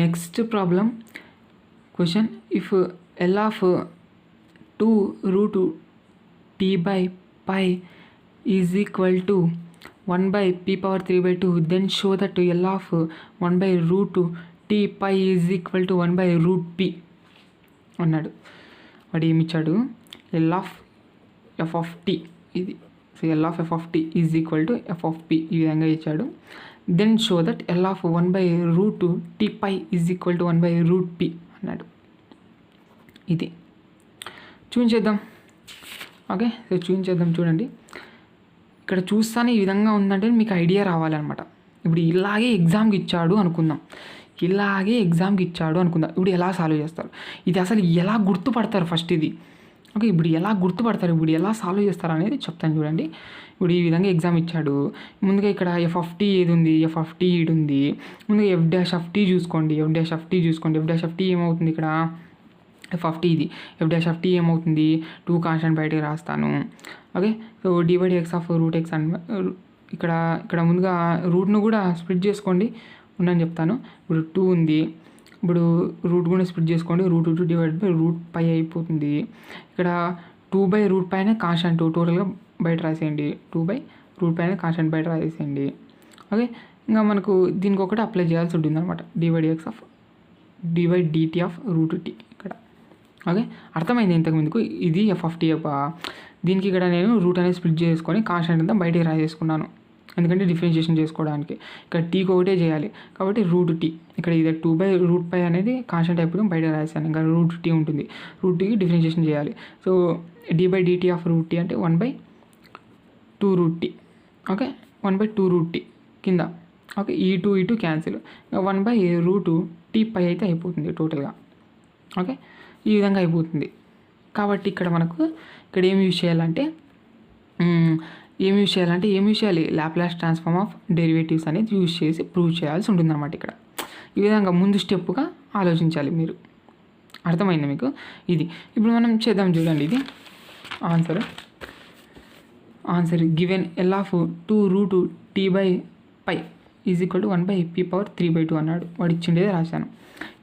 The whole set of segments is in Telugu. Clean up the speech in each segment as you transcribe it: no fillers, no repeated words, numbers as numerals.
Next problem question, if L of 2 root t by pi is equal to 1 by p power 3 by 2, then show that L of 1 by root t pi is equal to 1 by root p అన్నాడు. వాడు ఏమి ఇచ్చాడు, L of f of t ఇది. So L of f of t is equal to f of p ఈ విధంగా ఇచ్చాడు. Then show that L of 1 by root t pi is equal to 1 by root p అన్నాడు. ఇది చూపించేద్దాం. Okay, so చూపించేద్దాం. చూడండి, ఇక్కడ చూస్తానే ఈ విధంగా ఉందంటే మీకు ఐడియా రావాలన్నమాట. ఇప్పుడు ఇలాగే ఎగ్జామ్కి ఇచ్చాడు అనుకుందాం, ఇప్పుడు ఎలా సాల్వ్ చేస్తారు, ఇది అసలు ఎలా గుర్తుపడతారు ఫస్ట్ ఇది. ఓకే, ఇప్పుడు ఎలా గుర్తుపడతారు, ఇప్పుడు ఎలా సాల్వ్ చేస్తారు అనేది చెప్తాను. చూడండి, ఇప్పుడు ఈ విధంగా ఎగ్జామ్ ఇచ్చాడు. ముందుగా ఇక్కడ ఎఫ్ ఆఫ్ టీ ఏది ఉంది, ఎఫ్ ఆఫ్ టీ ఈడు ఉంది. ముందుగా ఎఫ్ డాష్ ఆఫ్ టీ చూసుకోండి. ఎఫ్ డాష్ ఆఫ్ టీ ఏమవుతుంది, ఇక్కడ ఎఫ్ ఆఫ్ టీ ఇది. ఎఫ్ డాష్ ఆఫ్ టీ ఏమవుతుంది, 2 కాన్స్టెంట్ బయటకి రాస్తాను. Okay, so divide X of root x అని ఇక్కడ ముందుగా రూట్ను కూడా స్ప్లిట్ చేసుకోండి ఉందని చెప్తాను. ఇప్పుడు 2 ఉంది, ఇప్పుడు రూట్ కూడా స్ప్లిట్ చేసుకోండి. రూట్ 2 డివైడ్ బై రూట్ పై అయిపోతుంది. ఇక్కడ 2 బై రూట్ పైన కాన్స్టెంట్ టోటల్గా బయట రాసేయండి. 2 బై రూట్ పైన కాన్స్టెంట్ బయట రాసేయండి. ఓకే, ఇంకా మనకు దీనికి ఒకటి అప్లై చేయాల్సి ఉంటుంది అనమాట. Divide dt of root t ఇక్కడ. ఓకే, అర్థమైంది ఇంతకుముందుకు. ఇది ఎఫ్ ఆఫ్ టీ. దీనికి ఇక్కడ నేను రూట్ అనేది స్ప్లిట్ చేసుకొని కాన్స్టెంట్ అంతా బయటికి రాసేసుకున్నాను, ఎందుకంటే డిఫరెన్షియేషన్ చేసుకోవడానికి. ఇక్కడ టీకి ఒకటే చేయాలి కాబట్టి రూట్ టీ. ఇక్కడ ఇది 2 బై రూట్ పై అనేది కాన్స్టెంట్ అయిపోయి బయట రాసాను. ఇంకా రూట్ టీ ఉంటుంది, రూట్ టీకి డిఫరెన్షియేషన్ చేయాలి. So d/dt of root t అంటే 1/2 root t. Okay, 1/2 root t కింద. ఓకే, ఈ టూ క్యాన్సిల్, 1/రూట్ టీ పై అయితే అయిపోతుంది టోటల్గా. ఓకే, ఈ విధంగా అయిపోతుంది. కాబట్టి ఇక్కడ మనకు ఏమి యూజ్ చేయాలి, లాప్లాస్ ట్రాన్స్ఫార్మ్ ఆఫ్ డెరివేటివ్స్ అనేది యూజ్ చేసి ప్రూవ్ చేయాల్సి ఉంటుంది అనమాట. ఇక్కడ ఈ విధంగా ముందు స్టెప్గా ఆలోచించాలి మీరు. అర్థమైంది మీకు ఇది. ఇప్పుడు మనం చేద్దాం. చూడండి, ఇది answer given L of 2 root t by pi is equal to 1 by p power 3 by 2 అన్నాడు. వాడు ఇచ్చిండేదే రాశాను.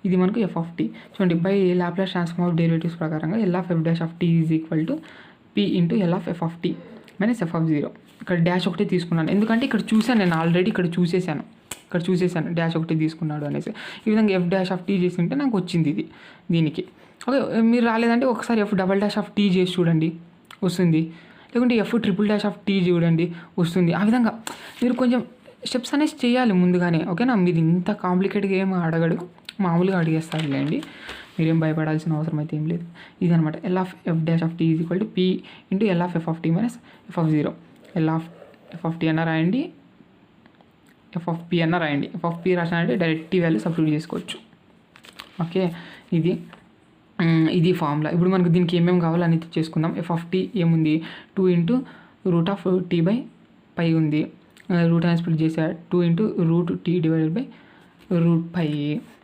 ఇది మనకు ఎఫ్ ఆఫ్ టీ. చూడండి, by Laplace transform of derivatives ప్రకారంగా L of f dash of t is equal to p into L of f of t minus f of 0. ఇక్కడ డాష్ ఒకటి తీసుకున్నాను, ఎందుకంటే ఇక్కడ చూసాను నేను ఆల్రెడీ. ఇక్కడ చూసేసాను డాష్ ఒకటి తీసుకున్నాడు అనేసి. ఈ విధంగా ఎఫ్ డాష్ ఆఫ్ టీ చేసి ఉంటే నాకు వచ్చింది ఇది దీనికి. ఓకే, మీరు రాలేదంటే ఒకసారి F double dash of t చేసి చూడండి, వస్తుంది. లేకుంటే F triple dash of t చూడండి, వస్తుంది. ఆ విధంగా మీరు కొంచెం స్టెప్స్ అనేసి చేయాలి ముందుగానే. ఓకేనా, మీరు ఇంత కాంప్లికేట్గా ఏం అడగడు, మామూలుగా అడిగేస్తారులేండి. మీరేం భయపడాల్సిన అవసరం అయితే ఏం లేదు. ఇది అనమాట. L of f dash of t is equal to p into L of f of t minus f of 0. L of f of t అన్న రాయండి, f of p అన్న రాయండి. f of p రాసినంటే డైరెక్ట్ వాల్యూ సబ్స్టిట్యూట్ చేసుకోవచ్చు. ఓకే, ఇది ఫార్ములా. ఇప్పుడు మనకు దీనికి ఏమేమి కావాలో అనేది చేసుకుందాం. ఎఫ్ ఆఫ్ టీ ఏముంది, 2 into root of t by pi ఉంది. రూట్ అనేది స్ప్లిట్ చేసా, 2 into root t divided by root pi.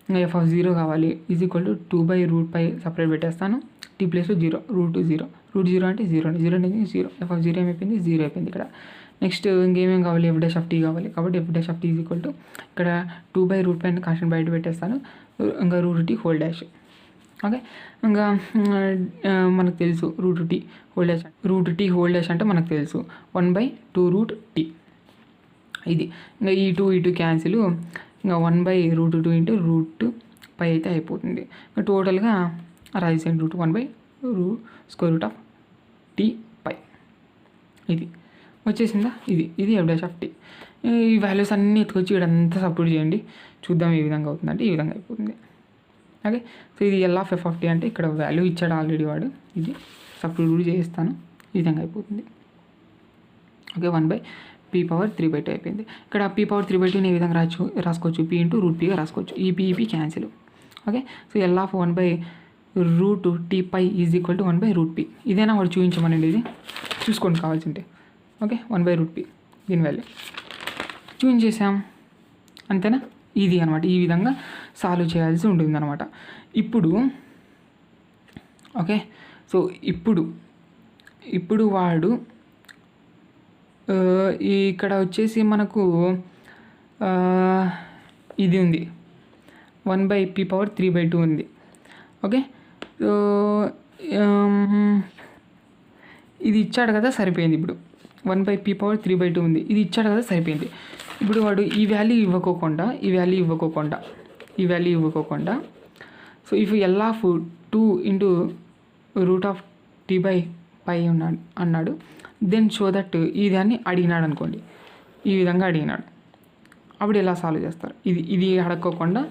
ఇంకా ఎఫ్ ఆఫ్ 0 కావాలి, is equal to 2 by root pi separate పెట్టేస్తాను. టీ ప్లస్ 0, రూట్ 0 అంటే 0 అనేది 0. ఎఫ్ ఆఫ్ 0 ఏమైపోయింది, 0 అయిపోయింది ఇక్కడ. నెక్స్ట్ ఇంకేమేమి కావాలి, ఎఫ్ డాష్ ఆఫ్ టీ కావాలి. కాబట్టి F dash of t is equal to ఇక్కడ 2 బై రూట్ పైన కాన్స్టెంట్ బయట పెట్టేస్తాను. ఇంకా root t whole dash. Okay, ఇంకా మనకు తెలుసు రూట్ టీ హోల్ డాష్ అంటే మనకు తెలుసు 1/2 రూట్ టీ. ఇది ఇంకా ఈ టూ క్యాన్సిల్, ఇంకా 1/√2 ఇంటూ రూట్ పై అయితే అయిపోతుంది. ఇంకా టోటల్గా రాసేయండి రూట్ 1/√² ఆఫ్ టీ పై. ఇది వచ్చేసిందా, ఇది ఎఫ్ డాష్ ఆఫ్ టీ. ఈ వాల్యూస్ అన్నీ ఎత్తుకొచ్చి ఇదంతా సపోర్ట్ చేయండి, చూద్దాం ఏ విధంగా అవుతుందంటే ఈ విధంగా అయిపోతుంది. ఓకే, సో ఇది L of f of t అంటే ఇక్కడ వాల్యూ ఇచ్చాడు ఆల్రెడీ వాడు. ఇది సబ్స్టిట్యూట్ చేస్తాను, ఈ విధంగా అయిపోతుంది. ఓకే, 1/p power 3 by 2 అయిపోయింది. ఇక్కడ p power 3 by 2 ఏ విధంగా రాసుకోవచ్చు, p ఇంటూ రూట్ pగా రాసుకోవచ్చు. ఈ p cancel. Okay, so L of 1/√t పై ఈజ్ ఈక్వల్ టు 1/√p. ఇదేనా వాడు చూపించమనండి, ఇది చూసుకోండి కావాల్సింటే. ఓకే, 1/√p దీని వాల్యూ చూపించేసాం, అంతేనా. ఇది అనమాట, ఈ విధంగా సాల్వ్ చేయాల్సి ఉంటుంది అనమాట. ఇప్పుడు ఓకే, సో ఇప్పుడు వాడు ఇక్కడ వచ్చేసి మనకు ఇది ఉంది, 1/p⁻³ ఉంది. ఓకే, సో ఇది ఇచ్చాడు కదా, సరిపోయింది. ఇప్పుడు 1/p⁻³ ఉంది, ఇది ఇచ్చాడు కదా, సరిపోయింది. ఇప్పుడు వాడు ఈ value ఇవ్వకోకుండా so if L(2 × √(t/π) అన్నాడు, దెన్ షో దట్ ఇదాన్ని అడిగినాడు అనుకోండి, ఈ విధంగా అడిగినాడు. అప్పుడు ఎలా సాల్వ్ చేస్తారు? ఇది అడగకోకుండా,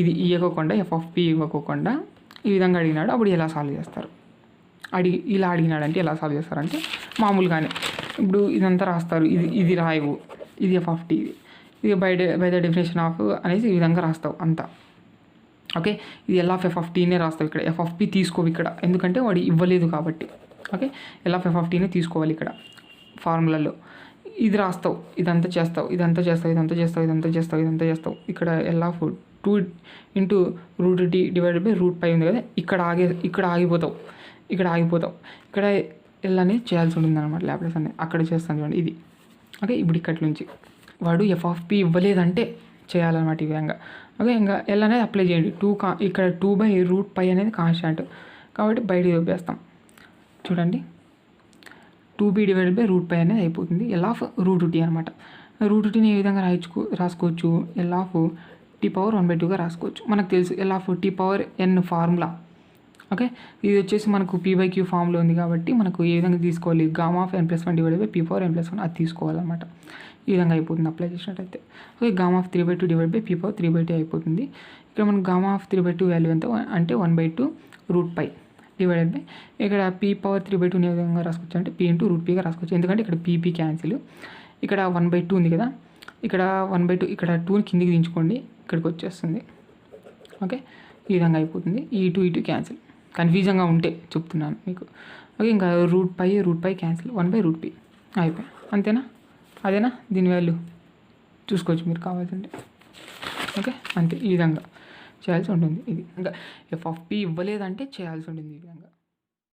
ఇది ఇవ్వకోకుండా, f(p) ఇవ్వకోకుండా ఈ విధంగా అడిగినాడు, అప్పుడు ఎలా సాల్వ్ చేస్తారు? ఇలా అడిగినాడంటే ఎలా సాల్వ్ చేస్తారంటే మామూలుగానే ఇప్పుడు ఇదంతా రాస్తారు. ఇది రాయవు, ఇది f(t), ఇది బై ద డెఫినేషన్ ఆఫ్ అనేసి ఈ విధంగా రాస్తావు అంతా. ఓకే, ఇది L(f(t)నే రాస్తావు. ఇక్కడ f(p) తీసుకోవు ఇక్కడ, ఎందుకంటే వాడు ఇవ్వలేదు కాబట్టి. ఓకే, L(f(t)నే తీసుకోవాలి ఇక్కడ ఫార్ములాలో. ఇది రాస్తావు, ఇదంతా చేస్తావు. ఇక్కడ L(2 × √t/√π) ఉంది కదా, ఇక్కడ ఆగిపోతావు. ఇక్కడ L అనేది చేయాల్సి ఉంటుంది అనమాట, లాప్లేస్ అనేది అక్కడ చేస్తాను చూడండి ఇది. ఓకే, ఇప్పుడు ఇక్కడి నుంచి వాడు f(p) ఇవ్వలేదంటే చేయాలన్నమాట ఈ విధంగా. ఓకే, ఇంకా L అనేది అప్లై చేయండి. ఇక్కడ 2/√π అనేది కాన్స్టాంట్ కాబట్టి బయట చూపేస్తాం చూడండి. 2p/√π అనేది అయిపోతుంది L(√t) అనమాట. √tని ఏ విధంగా రాసుకోవచ్చు? L(t)⁻1/2గా రాసుకోవచ్చు. మనకు తెలుసు L(t)n ఫార్ములా. ఓకే, ఇది వచ్చేసి మనకు p/q ఫామ్లో ఉంది కాబట్టి మనకు ఏ విధంగా తీసుకోవాలి? Γ(n+1/p⁻n+1) అది తీసుకోవాలన్నమాట. ఈ విధంగా అయిపోతుంది అప్లై చేసినట్టయితే. ఓకే, Γ(3/2)/p⁻3/2 అయిపోతుంది. ఇక్కడ మనకు Γ(3/2) వాల్యూ ఎంత అంటే 1/2√π డివైడెడ్ బై ఇక్కడ p⁻3/2 ఏ విధంగా రాసుకోవచ్చు అంటే p × √pగా రాసుకోవచ్చు. ఎందుకంటే ఇక్కడ p క్యాన్సిల్, ఇక్కడ 1/2 ఉంది కదా, ఇక్కడ 1/2, ఇక్కడ 2ని కిందికి దించుకోండి, ఇక్కడికి వచ్చేస్తుంది. ఓకే, ఈ విధంగా అయిపోతుంది. ఈ 2 క్యాన్సిల్, కన్ఫ్యూజన్గా ఉంటే చెప్తున్నాను మీకు. ఓకే, ఇంకా √π క్యాన్సిల్, 1/√p అయిపోయి. అంతేనా? అదేనా దీని వాల్యూ చూసుకోవచ్చు మీరు కావాల్సింటే. ఓకే, అంతే, ఈ విధంగా చేయాల్సి ఉంటుంది. ఇది ఇంకా f(p) ఇవ్వలేదంటే చేయాల్సి ఉంటుంది ఈ విధంగా.